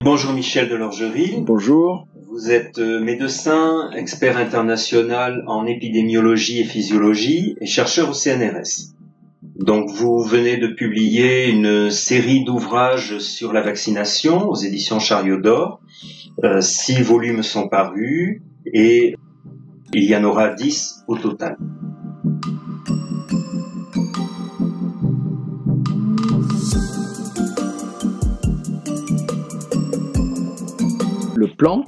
Bonjour Michel Delorgerie. Bonjour. Vous êtes médecin, expert international en épidémiologie et physiologie et chercheur au CNRS. Donc vous venez de publier une série d'ouvrages sur la vaccination aux éditions Chariot d'Or. 6 volumes sont parus et il y en aura 10 au total. Le plan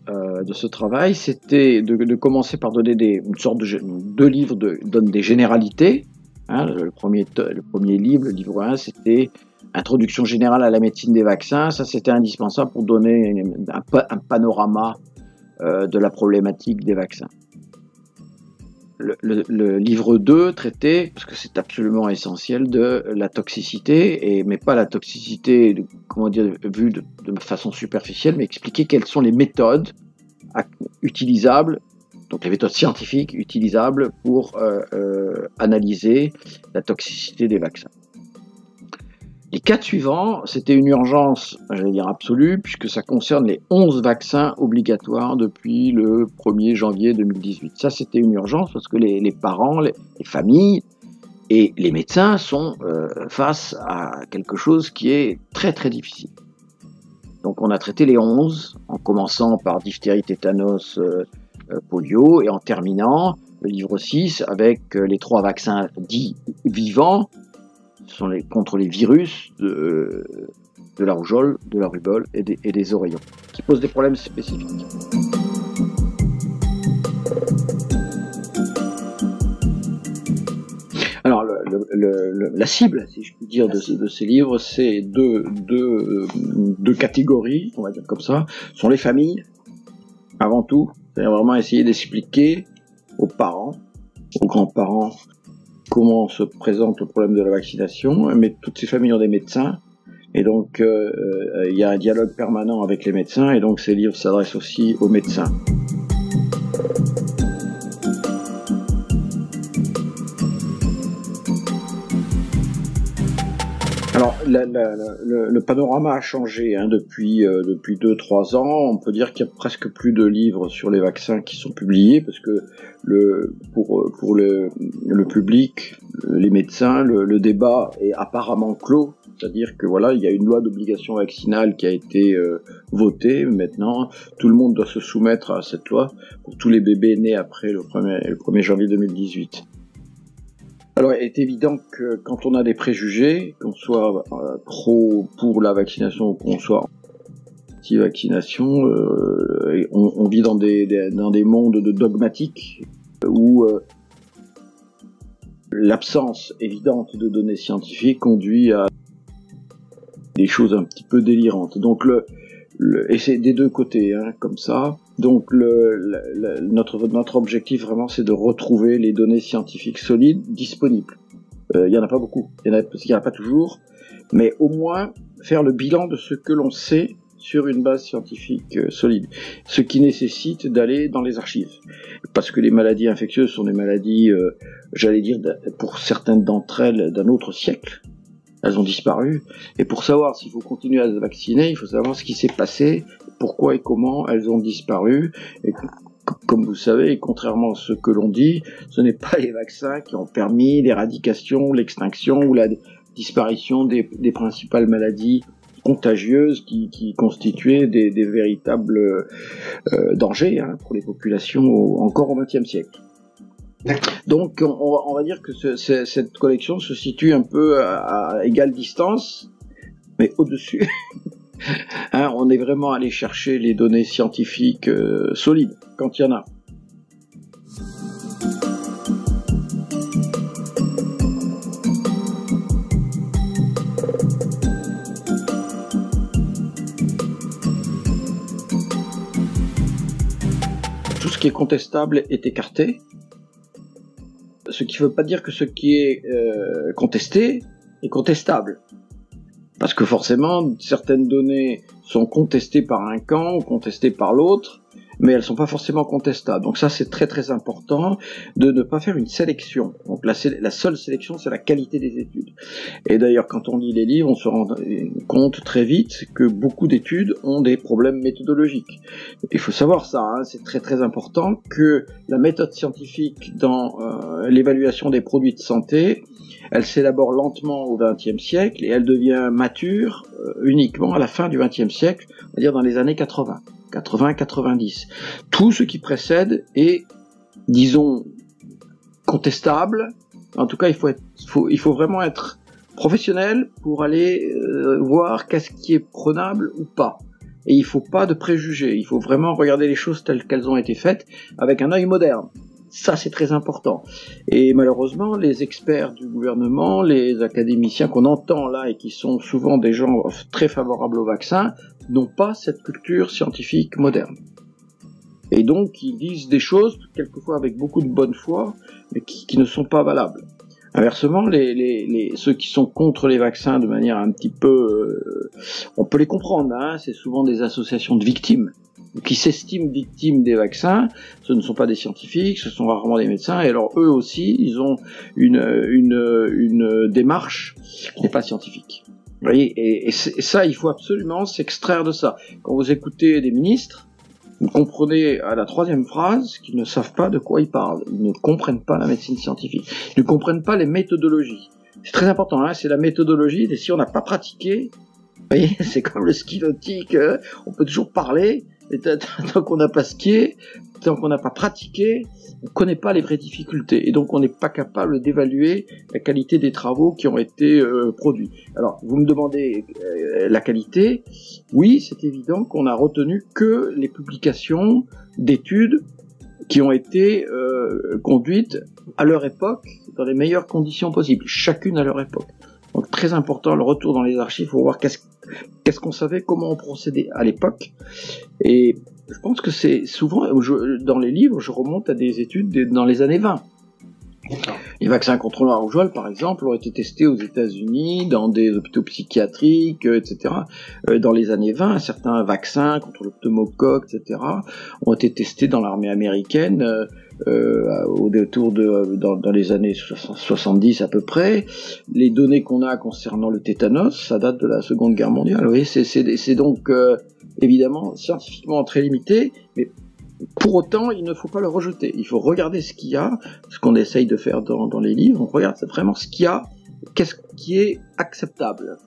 de ce travail, c'était de commencer par donner une sorte de deux livres donnent des généralités. Le premier livre, le livre 1, c'était Introduction générale à la médecine des vaccins. Ça, c'était indispensable pour donner un panorama de la problématique des vaccins. Le livre 2 traitait, parce que c'est absolument essentiel, de la toxicité, mais pas la toxicité, vue de façon superficielle, mais expliquer quelles sont les méthodes utilisables, donc les méthodes scientifiques utilisables pour analyser la toxicité des vaccins. Les 4 suivants, c'était une urgence, j'allais dire absolue, puisque ça concerne les 11 vaccins obligatoires depuis le 1er janvier 2018. Ça, c'était une urgence parce que les parents, les familles et les médecins sont face à quelque chose qui est très très difficile. Donc on a traité les 11, en commençant par diphtérie, tétanos, polio, et en terminant le livre 6 avec les 3 vaccins dits vivants, sont contre les virus de la rougeole, de la rubéole et des oreillons, qui posent des problèmes spécifiques. Alors, la cible, si je puis dire, de ces livres, c'est deux catégories, on va dire comme ça, sont les familles, avant tout, c'est-à-dire vraiment essayer d'expliquer aux parents, aux grands-parents, comment se présente le problème de la vaccination, mais toutes ces familles ont des médecins, et donc il y a un dialogue permanent avec les médecins, et donc ces livres s'adressent aussi aux médecins. Alors, le panorama a changé depuis 2-3 ans. On peut dire qu'il y a presque plus de livres sur les vaccins qui sont publiés, parce que pour le public, les médecins, le débat est apparemment clos. C'est-à-dire que voilà, il y a une loi d'obligation vaccinale qui a été votée. Maintenant, tout le monde doit se soumettre à cette loi pour tous les bébés nés après le 1er janvier 2018. Alors, il est évident que quand on a des préjugés, qu'on soit trop pour la vaccination ou qu'on soit anti-vaccination, on vit dans des mondes de dogmatiques où l'absence évidente de données scientifiques conduit à des choses un petit peu délirantes. Donc et c'est des deux côtés, comme ça. Donc notre objectif vraiment, c'est de retrouver les données scientifiques solides disponibles. Il y en a pas beaucoup, il y en a pas toujours, mais au moins faire le bilan de ce que l'on sait sur une base scientifique solide, ce qui nécessite d'aller dans les archives, parce que les maladies infectieuses sont des maladies, j'allais dire, pour certaines d'entre elles, d'un autre siècle. Elles ont disparu, et pour savoir s'il faut continuer à se vacciner, il faut savoir ce qui s'est passé, pourquoi et comment elles ont disparu, et comme vous savez, contrairement à ce que l'on dit, ce n'est pas les vaccins qui ont permis l'éradication, l'extinction ou la disparition des principales maladies contagieuses qui constituaient des véritables dangers pour les populations encore au XXe siècle. Donc on va dire que cette collection se situe un peu à égale distance, mais au-dessus. On est vraiment allé chercher les données scientifiques solides, quand il y en a. Tout ce qui est contestable est écarté. Ce qui ne veut pas dire que ce qui est contesté est contestable. Parce que forcément, certaines données sont contestées par un camp ou contestées par l'autre, mais elles sont pas forcément contestables. Donc ça, c'est très très important de ne pas faire une sélection. Donc la seule sélection, c'est la qualité des études. Et d'ailleurs, quand on lit les livres, on se rend compte très vite que beaucoup d'études ont des problèmes méthodologiques. Il faut savoir ça, hein, c'est très très important que la méthode scientifique dans l'évaluation des produits de santé, elle s'élabore lentement au XXe siècle et elle devient mature uniquement à la fin du XXe siècle, on va dire dans les années 80. 80-90. Tout ce qui précède est, disons, contestable. En tout cas, il faut vraiment être professionnel pour aller voir qu'est-ce qui est prenable ou pas. Et il ne faut pas de préjugés. Il faut vraiment regarder les choses telles qu'elles ont été faites avec un œil moderne. Ça, c'est très important. Et malheureusement, les experts du gouvernement, les académiciens qu'on entend là et qui sont souvent des gens très favorables au vaccin, n'ont pas cette culture scientifique moderne. Et donc, ils disent des choses, quelquefois avec beaucoup de bonne foi, mais qui ne sont pas valables. Inversement, ceux qui sont contre les vaccins de manière un petit peu... on peut les comprendre, hein, c'est souvent des associations de victimes, qui s'estiment victimes des vaccins. Ce ne sont pas des scientifiques, ce sont rarement des médecins, et alors eux aussi, ils ont une démarche qui n'est pas scientifique. Vous voyez, et ça, il faut absolument s'extraire de ça. Quand vous écoutez des ministres, vous comprenez à la troisième phrase qu'ils ne savent pas de quoi ils parlent. Ils ne comprennent pas la médecine scientifique. Ils ne comprennent pas les méthodologies. C'est très important, hein, c'est la méthodologie. Et si on n'a pas pratiqué, vous voyez, c'est comme le ski nautique, on peut toujours parler, mais tant qu'on n'a pas skié, tant qu'on n'a pas pratiqué, on ne connaît pas les vraies difficultés. Et donc, on n'est pas capable d'évaluer la qualité des travaux qui ont été produits. Alors, vous me demandez la qualité. Oui, c'est évident qu'on a retenu que les publications d'études qui ont été conduites à leur époque, dans les meilleures conditions possibles, chacune à leur époque. Donc, très important, le retour dans les archives, il faut voir qu'est-ce qu'on savait, comment on procédait à l'époque. Et je pense que c'est souvent, dans les livres, je remonte à des études dans les années 20. Les vaccins contre la rougeole, par exemple, ont été testés aux États-Unis, dans des hôpitaux psychiatriques, etc. Dans les années 20, certains vaccins contre le pneumocoque, etc., ont été testés dans l'armée américaine au détour dans les années 70 à peu près. Les données qu'on a concernant le tétanos, ça date de la Seconde Guerre mondiale. Vous voyez, c'est donc évidemment scientifiquement très limité, mais pour autant, il ne faut pas le rejeter. Il faut regarder ce qu'il y a, ce qu'on essaye de faire dans les livres. On regarde vraiment ce qu'il y a, qu'est-ce qui est acceptable.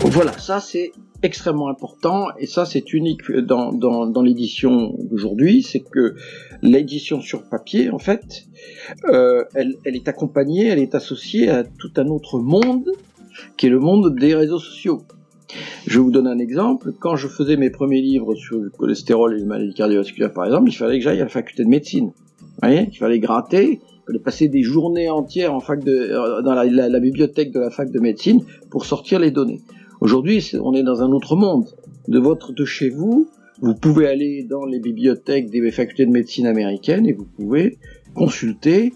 Voilà, ça c'est extrêmement important, et ça c'est unique dans l'édition d'aujourd'hui, c'est que l'édition sur papier, en fait, elle est accompagnée, elle est associée à tout un autre monde, qui est le monde des réseaux sociaux. Je vous donne un exemple. Quand je faisais mes premiers livres sur le cholestérol et les maladies cardiovasculaires, par exemple, il fallait que j'aille à la faculté de médecine. Vous voyez, il fallait gratter, il fallait passer des journées entières dans la bibliothèque de la fac de médecine pour sortir les données. Aujourd'hui, on est dans un autre monde. De chez vous, vous pouvez aller dans les bibliothèques des facultés de médecine américaines et vous pouvez consulter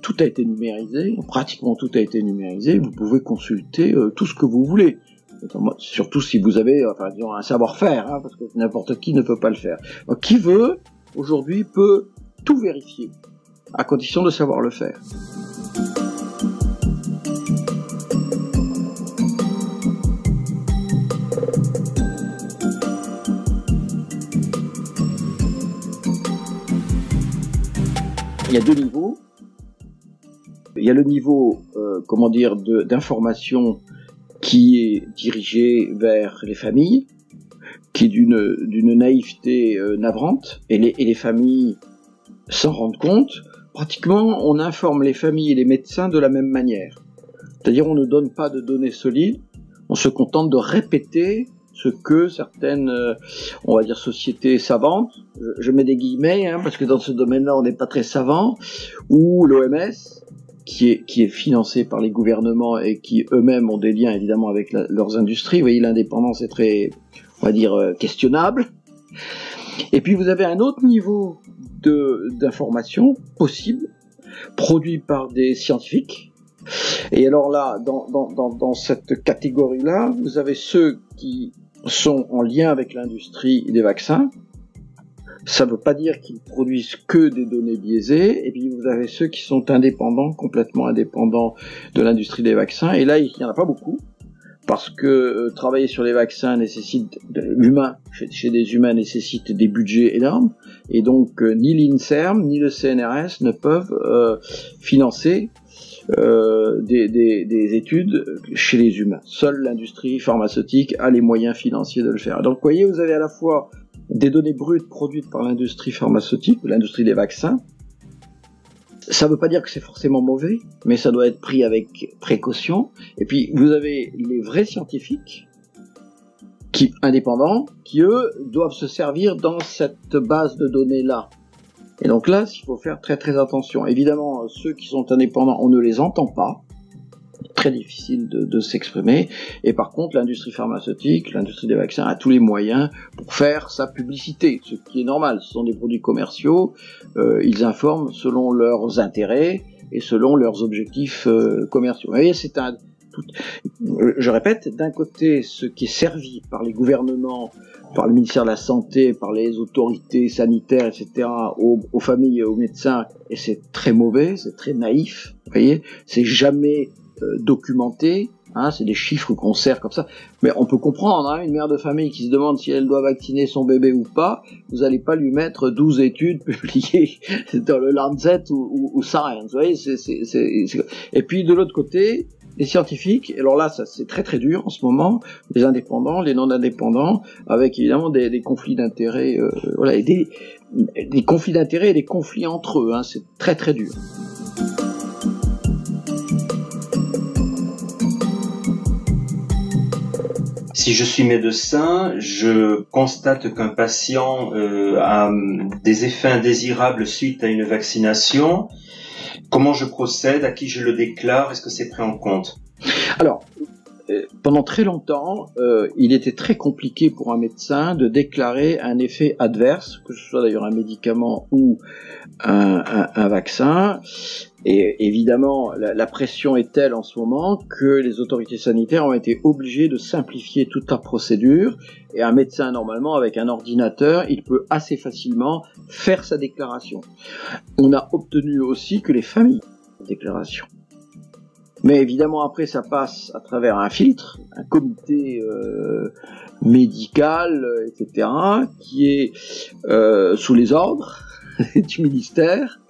tout a été numérisé, pratiquement tout a été numérisé, vous pouvez consulter tout ce que vous voulez. Surtout si vous avez disons, un savoir-faire, hein, parce que n'importe qui ne peut pas le faire. Donc, qui veut, aujourd'hui, peut tout vérifier, à condition de savoir le faire. Il y a deux niveaux. Il y a le niveau, d'information qui est dirigé vers les familles, qui est d'une naïveté navrante, et les familles s'en rendent compte. Pratiquement, on informe les familles et les médecins de la même manière. C'est-à-dire, on ne donne pas de données solides, on se contente de répéter ce que certaines, on va dire, sociétés savantes, je mets des guillemets, hein, parce que dans ce domaine-là, on n'est pas très savant, ou l'OMS, qui est financé par les gouvernements et qui eux-mêmes ont des liens évidemment avec leurs industries. Vous voyez, l'indépendance est très, on va dire, questionnable. Et puis vous avez un autre niveau d'information possible, produit par des scientifiques. Et alors là, dans cette catégorie-là, vous avez ceux qui sont en lien avec l'industrie des vaccins. Ça ne veut pas dire qu'ils produisent que des données biaisées. Et puis vous avez ceux qui sont indépendants, complètement indépendants de l'industrie des vaccins. Et là, il n'y en a pas beaucoup. Parce que travailler sur les vaccins nécessite, chez des humains nécessite des budgets énormes, et donc ni l'INSERM ni le CNRS ne peuvent financer des études chez les humains. Seule l'industrie pharmaceutique a les moyens financiers de le faire. Donc vous voyez, vous avez à la fois des données brutes produites par l'industrie pharmaceutique, l'industrie des vaccins. Ça ne veut pas dire que c'est forcément mauvais, mais ça doit être pris avec précaution. Et puis, vous avez les vrais scientifiques, indépendants, qui, eux, doivent se servir dans cette base de données-là. Et donc là, il faut faire très très attention. Évidemment, ceux qui sont indépendants, on ne les entend pas. Très difficile de s'exprimer. Et par contre, l'industrie pharmaceutique, l'industrie des vaccins a tous les moyens pour faire sa publicité, ce qui est normal. Ce sont des produits commerciaux, ils informent selon leurs intérêts et selon leurs objectifs commerciaux. Vous voyez, je répète, d'un côté, ce qui est servi par les gouvernements, par le ministère de la Santé, par les autorités sanitaires, etc., aux familles et aux médecins, et c'est très mauvais, c'est très naïf, vous voyez, c'est jamais documenté, hein, c'est des chiffres qu'on sert comme ça, mais on peut comprendre, hein, une mère de famille qui se demande si elle doit vacciner son bébé ou pas, vous n'allez pas lui mettre 12 études publiées dans le Lancet ou Science, vous voyez, et puis de l'autre côté, les scientifiques, alors là, ça c'est très très dur en ce moment, les indépendants, les non-indépendants, avec évidemment des conflits d'intérêts, voilà, et des conflits d'intérêts et des conflits entre eux, hein, c'est très très dur. Si je suis médecin, je constate qu'un patient a des effets indésirables suite à une vaccination. Comment je procède? À qui je le déclare? Est-ce que c'est pris en compte? Alors, pendant très longtemps, il était très compliqué pour un médecin de déclarer un effet adverse, que ce soit d'ailleurs un médicament ou un vaccin. Et évidemment, la pression est telle en ce moment que les autorités sanitaires ont été obligées de simplifier toute la procédure. Et un médecin, normalement, avec un ordinateur, il peut assez facilement faire sa déclaration. On a obtenu aussi que les familles fassent la déclaration. Mais évidemment, après, ça passe à travers un filtre, un comité médical, etc., qui est sous les ordres du ministère.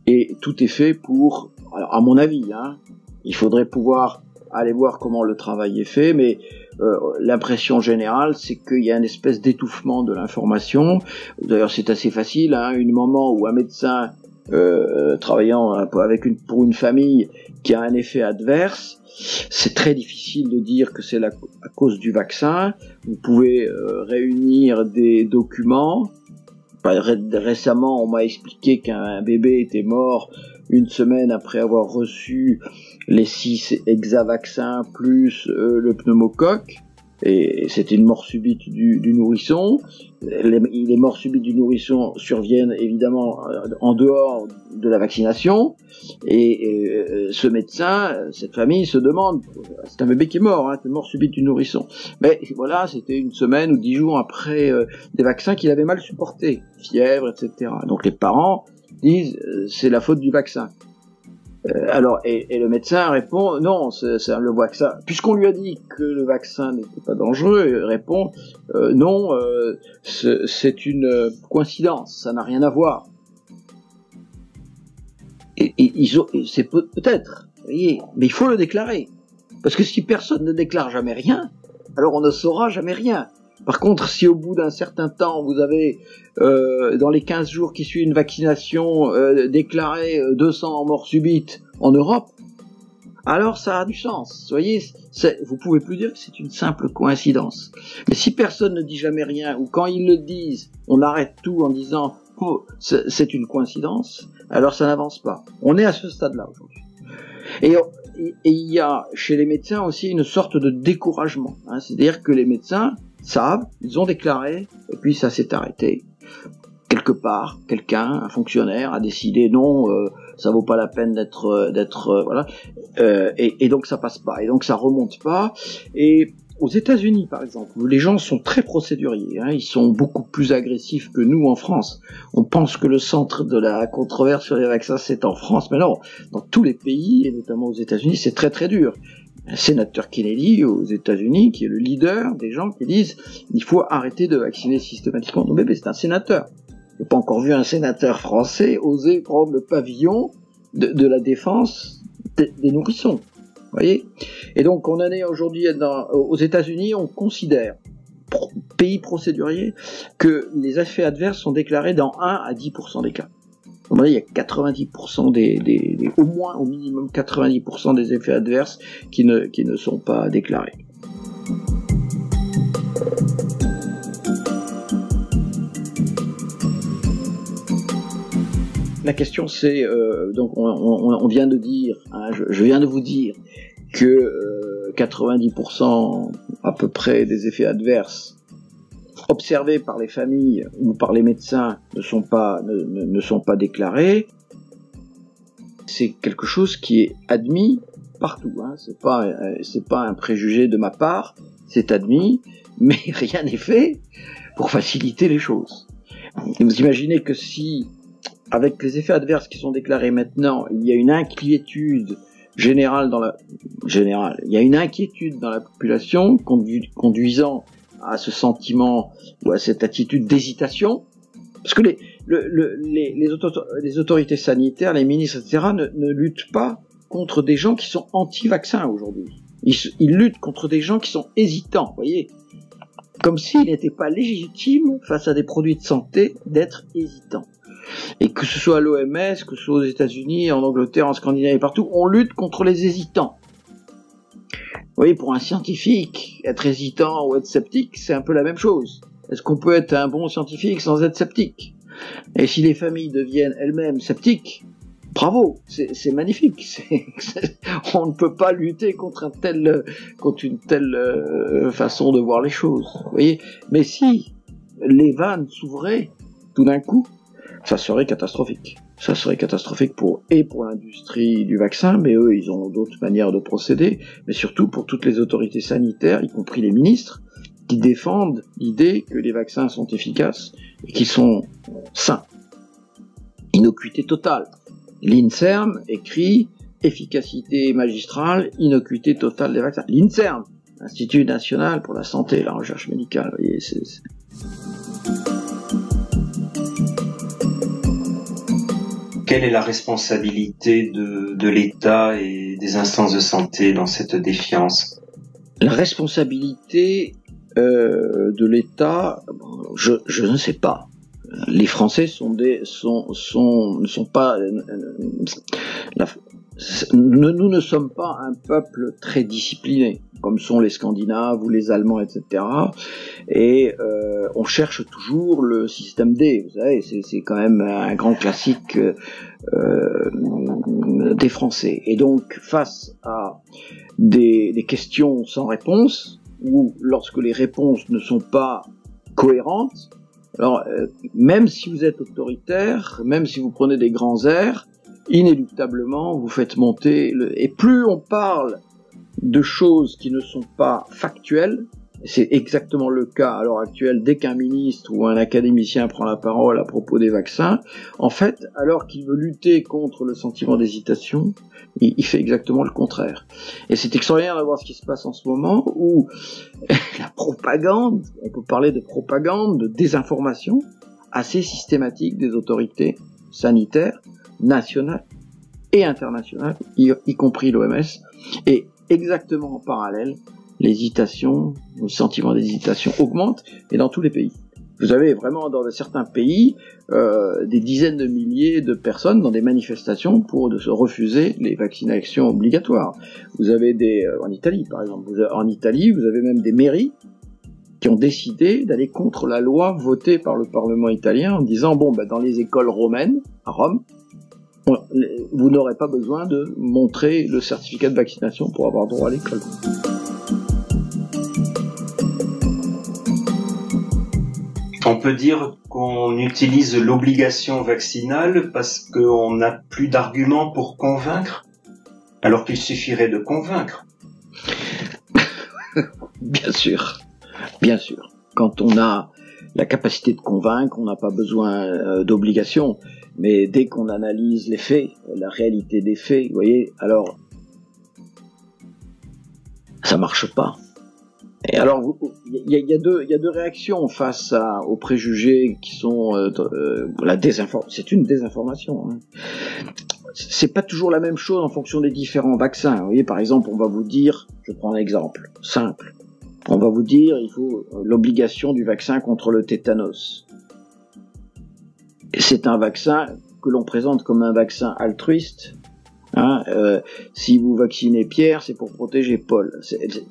Et tout est fait pour, alors à mon avis, hein, il faudrait pouvoir aller voir comment le travail est fait, mais l'impression générale, c'est qu'il y a une espèce d'étouffement de l'information. D'ailleurs, c'est assez facile, hein, une maman ou un médecin travaillant pour une famille qui a un effet adverse, c'est très difficile de dire que c'est à cause du vaccin. Vous pouvez réunir des documents. Récemment, on m'a expliqué qu'un bébé était mort une semaine après avoir reçu les 6 hexavaccins plus le pneumocoque. Et c'était une mort subite du nourrisson. Les morts subites du nourrisson surviennent évidemment en dehors de la vaccination. Et ce médecin, cette famille se demande, c'est un bébé qui est mort, hein, c'est une mort subite du nourrisson. Mais voilà, c'était une semaine ou 10 jours après des vaccins qu'il avait mal supportés, fièvre, etc. Donc les parents disent c'est la faute du vaccin. Alors, et le médecin répond, non, c'est le vaccin. Puisqu'on lui a dit que le vaccin n'était pas dangereux, il répond, non, c'est une coïncidence, ça n'a rien à voir. C'est peut-être, vous voyez, mais il faut le déclarer. Parce que si personne ne déclare jamais rien, alors on ne saura jamais rien. Par contre, si au bout d'un certain temps, vous avez, dans les 15 jours qui suivent une vaccination, déclaré 200 morts subites en Europe, alors ça a du sens. Vous voyez, vous pouvez plus dire que c'est une simple coïncidence. Mais si personne ne dit jamais rien, ou quand ils le disent, on arrête tout en disant oh, c'est une coïncidence, alors ça n'avance pas. On est à ce stade-là aujourd'hui. Et il y a chez les médecins aussi une sorte de découragement. Hein, c'est-à-dire que les médecins savent, ils ont déclaré, et puis ça s'est arrêté. quelque part, quelqu'un, un fonctionnaire, a décidé non, ça vaut pas la peine d'être voilà, et donc ça passe pas, et donc ça remonte pas. Et aux États-Unis, par exemple, où les gens sont très procéduriers, hein, ils sont beaucoup plus agressifs que nous en France. On pense que le centre de la controverse sur les vaccins, c'est en France, mais non, dans tous les pays, et notamment aux États-Unis, c'est très très dur. Un sénateur Kennedy aux États-Unis, qui est le leader des gens qui disent il faut arrêter de vacciner systématiquement nos bébés, c'est un sénateur. Je n'ai pas encore vu un sénateur français oser prendre le pavillon de la défense des nourrissons. Vous voyez ? Et donc, on en est aujourd'hui aux États-Unis, on considère, pays procédurier, que les effets adverses sont déclarés dans 1 à 10% des cas. Il y a 90% au moins, au minimum 90% des effets adverses qui ne sont pas déclarés. La question c'est, donc on vient de dire, hein, je viens de vous dire que 90% à peu près des effets adverses observés par les familles ou par les médecins ne sont pas déclarés. C'est quelque chose qui est admis partout, hein. C'est pas un préjugé de ma part, c'est admis, mais rien n'est fait pour faciliter les choses. Et vous imaginez que si, avec les effets adverses qui sont déclarés maintenant, il y a une inquiétude générale il y a une inquiétude dans la population conduisant à ce sentiment ou à cette attitude d'hésitation, parce que les autorités sanitaires, les ministres, etc., ne luttent pas contre des gens qui sont anti-vaccins aujourd'hui. Ils luttent contre des gens qui sont hésitants, vous voyez, comme s'il n'était pas légitime face à des produits de santé d'être hésitant. Et que ce soit à l'OMS, que ce soit aux États-Unis, en Angleterre, en Scandinavie, partout, on lutte contre les hésitants. Vous voyez, pour un scientifique, être hésitant ou être sceptique, c'est un peu la même chose. Est-ce qu'on peut être un bon scientifique sans être sceptique ? Et si les familles deviennent elles-mêmes sceptiques, bravo, c'est magnifique. On ne peut pas lutter contre une telle façon de voir les choses. Vous voyez ? Mais si les vannes s'ouvraient tout d'un coup, ça serait catastrophique. Ça serait catastrophique pour l'industrie du vaccin, mais eux, ils ont d'autres manières de procéder, mais surtout pour toutes les autorités sanitaires, y compris les ministres, qui défendent l'idée que les vaccins sont efficaces et qu'ils sont sains. Innocuité totale. L'INSERM écrit efficacité magistrale, innocuité totale des vaccins. L'INSERM, Institut National pour la Santé et la Recherche Médicale. Vous voyez, Quelle est la responsabilité de l'État et des instances de santé dans cette défiance ? La responsabilité de l'État, je ne sais pas. Les Français nous ne sommes pas un peuple très discipliné, comme sont les Scandinaves ou les Allemands, etc. Et on cherche toujours le système D. Vous savez, c'est quand même un grand classique des Français. Et donc, face à des questions sans réponse, ou lorsque les réponses ne sont pas cohérentes, alors même si vous êtes autoritaire, même si vous prenez des grands airs, inéluctablement vous faites monter et plus on parle de choses qui ne sont pas factuelles, c'est exactement le cas à l'heure actuelle dès qu'un ministre ou un académicien prend la parole à propos des vaccins, en fait, alors qu'il veut lutter contre le sentiment d'hésitation, il fait exactement le contraire. Et c'est extraordinaire de voir ce qui se passe en ce moment où la propagande, on peut parler de propagande, de désinformation assez systématique des autorités sanitaires nationales et internationales, y compris l'OMS, et exactement en parallèle, l'hésitation, le sentiment d'hésitation augmente, et dans tous les pays. Vous avez vraiment dans certains pays des dizaines de milliers de personnes dans des manifestations pour se refuser les vaccinations obligatoires. Vous avez en Italie par exemple, en Italie vous avez même des mairies qui ont décidé d'aller contre la loi votée par le Parlement italien en disant dans les écoles romaines, à Rome, vous n'aurez pas besoin de montrer le certificat de vaccination pour avoir droit à l'école. peut dire qu'on utilise l'obligation vaccinale parce qu'on n'a plus d'arguments pour convaincre, alors qu'il suffirait de convaincre. Bien sûr, bien sûr. Quand on a la capacité de convaincre, on n'a pas besoin d'obligation. Mais dès qu'on analyse les faits, la réalité des faits, vous voyez, alors ça marche pas. Et alors, il y a deux réactions face aux préjugés qui sont la désinformation. C'est une désinformation. Hein. C'est pas toujours la même chose en fonction des différents vaccins. Vous voyez, par exemple, on va vous dire, je prends un exemple simple, on va vous dire, il faut l'obligation du vaccin contre le tétanos. C'est un vaccin que l'on présente comme un vaccin altruiste. Hein, si vous vaccinez Pierre, c'est pour protéger Paul.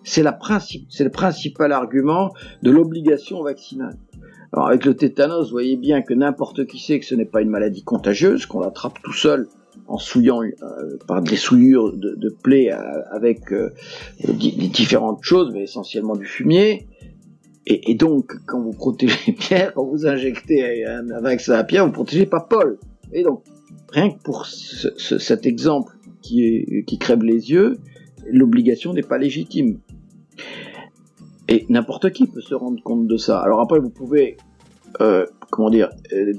C'est le principal argument de l'obligation vaccinale. Alors avec le tétanos, vous voyez bien que n'importe qui sait que ce n'est pas une maladie contagieuse, qu'on l'attrape tout seul en souillant par des souillures de plaies avec différentes choses, mais essentiellement du fumier. Et donc, quand vous protégez Pierre, quand vous injectez un vaccin à Pierre, vous ne protégez pas Paul. Et donc, rien que pour cet exemple qui crève les yeux, l'obligation n'est pas légitime. Et n'importe qui peut se rendre compte de ça. Alors après, vous pouvez,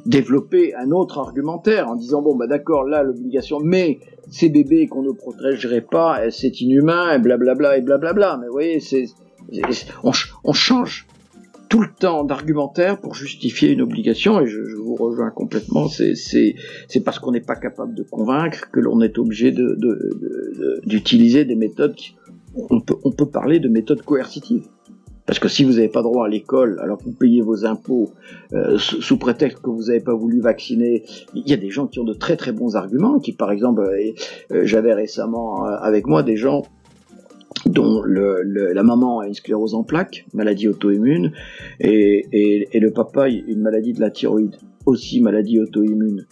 développer un autre argumentaire en disant, bon, bah d'accord, là, l'obligation, mais ces bébés qu'on ne protégerait pas, c'est inhumain, et blablabla, et blablabla. Mais vous voyez, on change tout le temps d'argumentaire pour justifier une obligation, et je vous rejoins complètement, c'est parce qu'on n'est pas capable de convaincre que l'on est obligé d'utiliser des méthodes, on peut parler de méthodes coercitives. Parce que si vous n'avez pas droit à l'école, alors que vous payez vos impôts sous prétexte que vous n'avez pas voulu vacciner, il y a des gens qui ont de très très bons arguments, qui par exemple, j'avais récemment avec moi des gens dont la maman a une sclérose en plaques, maladie auto-immune, et le papa une maladie de la thyroïde, aussi maladie auto-immune.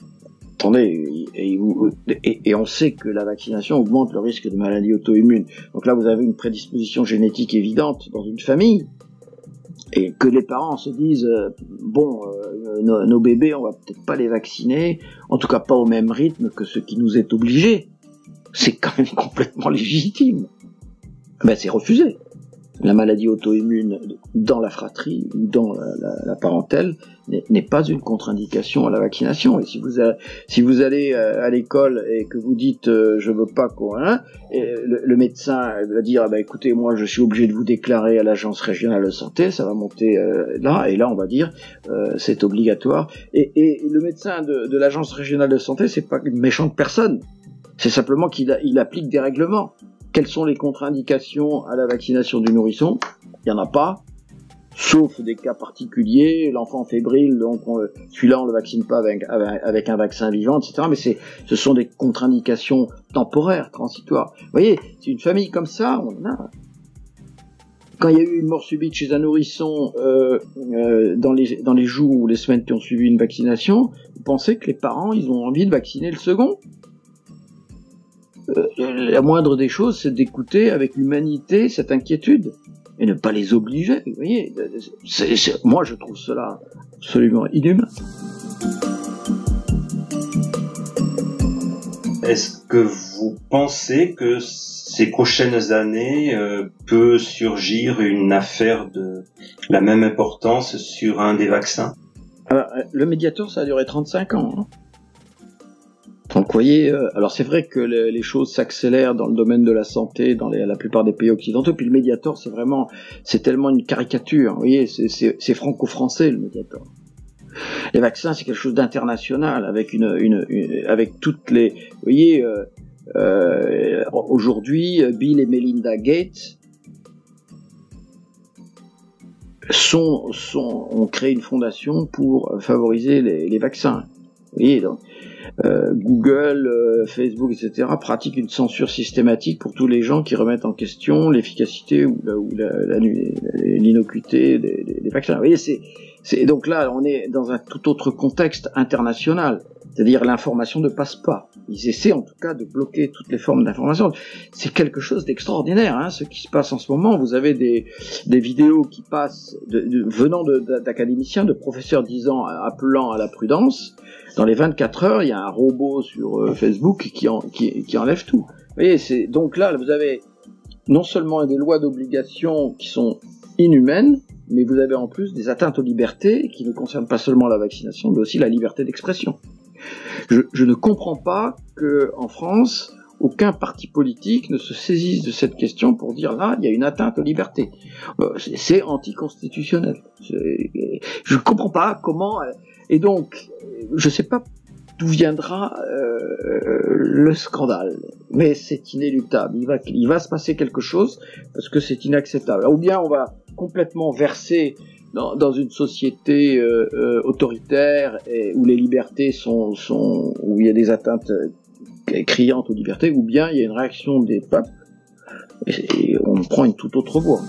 Attendez, et on sait que la vaccination augmente le risque de maladie auto-immune. Donc là, vous avez une prédisposition génétique évidente dans une famille, et que les parents se disent nos bébés, on va peut-être pas les vacciner, en tout cas pas au même rythme que ce qui nous est obligé. C'est quand même complètement légitime. Ben, c'est refusé. La maladie auto-immune dans la fratrie ou dans la parentèle n'est pas une contre-indication à la vaccination. Et si vous allez à l'école et que vous dites je veux pas le médecin va dire bah écoutez, moi je suis obligé de vous déclarer à l'agence régionale de santé, ça va monter là, et là on va dire c'est obligatoire. Et le médecin de l'agence régionale de santé, c'est pas une méchante personne, c'est simplement qu'il applique des règlements. Quelles sont les contre-indications à la vaccination du nourrisson? Il n'y en a pas, sauf des cas particuliers, l'enfant fébrile, donc celui-là on le vaccine pas avec un vaccin vivant, etc. Mais ce sont des contre-indications temporaires, transitoires. Vous voyez, c'est une famille comme ça, on en a. Quand il y a eu une mort subite chez un nourrisson dans les jours ou les semaines qui ont suivi une vaccination, vous pensez que les parents, ils ont envie de vacciner le second? La moindre des choses, c'est d'écouter avec humanité cette inquiétude et ne pas les obliger. Vous voyez, moi je trouve cela absolument inhumain. Est-ce que vous pensez que ces prochaines années peut surgir une affaire de la même importance sur un des vaccins? Alors, le Mediator, ça a duré 35 ans. Hein. Donc vous voyez, alors c'est vrai que les choses s'accélèrent dans le domaine de la santé dans la plupart des pays occidentaux, puis le Mediator c'est tellement une caricature, vous voyez, c'est franco-français le Mediator. Les vaccins c'est quelque chose d'international avec avec toutes les, vous voyez, aujourd'hui Bill et Melinda Gates ont créé une fondation pour favoriser les vaccins. Vous voyez, donc Google, Facebook, etc. pratiquent une censure systématique pour tous les gens qui remettent en question l'efficacité ou l'innocuité des vaccins. Vous voyez, donc là, on est dans un tout autre contexte international. C'est-à-dire l'information ne passe pas. ils essaient en tout cas de bloquer toutes les formes d'information. C'est quelque chose d'extraordinaire, hein, ce qui se passe en ce moment. Vous avez des vidéos qui passent venant d'académiciens, de professeurs appelant à la prudence. Dans les 24 heures, il y a un robot sur Facebook qui enlève tout. Vous voyez, donc là, vous avez non seulement des lois d'obligation qui sont inhumaines, mais vous avez en plus des atteintes aux libertés qui ne concernent pas seulement la vaccination, mais aussi la liberté d'expression. Je ne comprends pas qu'en France, aucun parti politique ne se saisisse de cette question pour dire là, il y a une atteinte aux libertés. C'est anticonstitutionnel. Je ne comprends pas comment... Et donc, je ne sais pas d'où viendra le scandale, mais c'est inéluctable. Il va se passer quelque chose parce que c'est inacceptable. Ou bien on va complètement verser dans une société autoritaire où les libertés où il y a des atteintes criantes aux libertés, ou bien il y a une réaction des peuples et on prend une toute autre voie.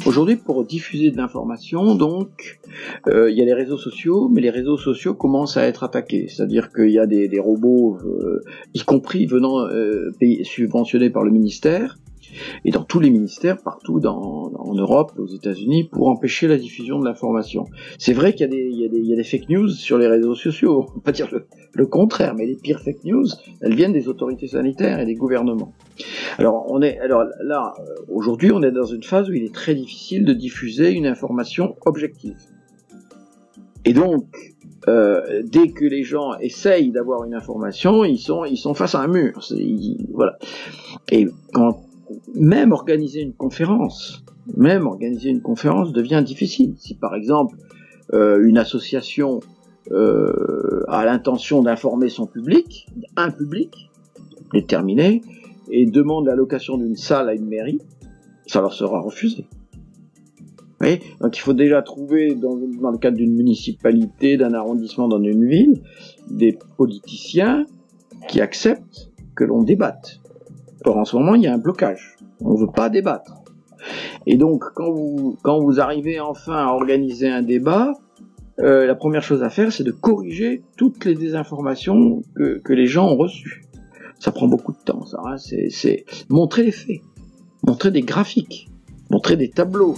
Aujourd'hui, pour diffuser de l'information, donc, il y a les réseaux sociaux, mais les réseaux sociaux commencent à être attaqués. C'est-à-dire qu'il y a des robots, y compris venant subventionnés par le ministère, et dans tous les ministères, partout en Europe, aux États-Unis, pour empêcher la diffusion de l'information. C'est vrai qu'il y a des fake news sur les réseaux sociaux. On va pas dire le contraire, mais les pires fake news, elles viennent des autorités sanitaires et des gouvernements. Alors là, aujourd'hui, on est dans une phase où il est très difficile de diffuser une information objective. Et donc, dès que les gens essayent d'avoir une information, ils sont face à un mur. Voilà. Et même organiser une conférence devient difficile. Si par exemple une association a l'intention d'informer son public, un public déterminé, et demande la location d'une salle à une mairie, ça leur sera refusé. Vous voyez ? Donc il faut déjà trouver dans le cadre d'une municipalité, d'un arrondissement, dans une ville, des politiciens qui acceptent que l'on débatte. Or en ce moment, il y a un blocage. On ne veut pas débattre. Et donc, quand vous arrivez enfin à organiser un débat, la première chose à faire, c'est de corriger toutes les désinformations que les gens ont reçues. Ça prend beaucoup de temps, ça. Hein. C'est montrer les faits, montrer des graphiques, montrer des tableaux.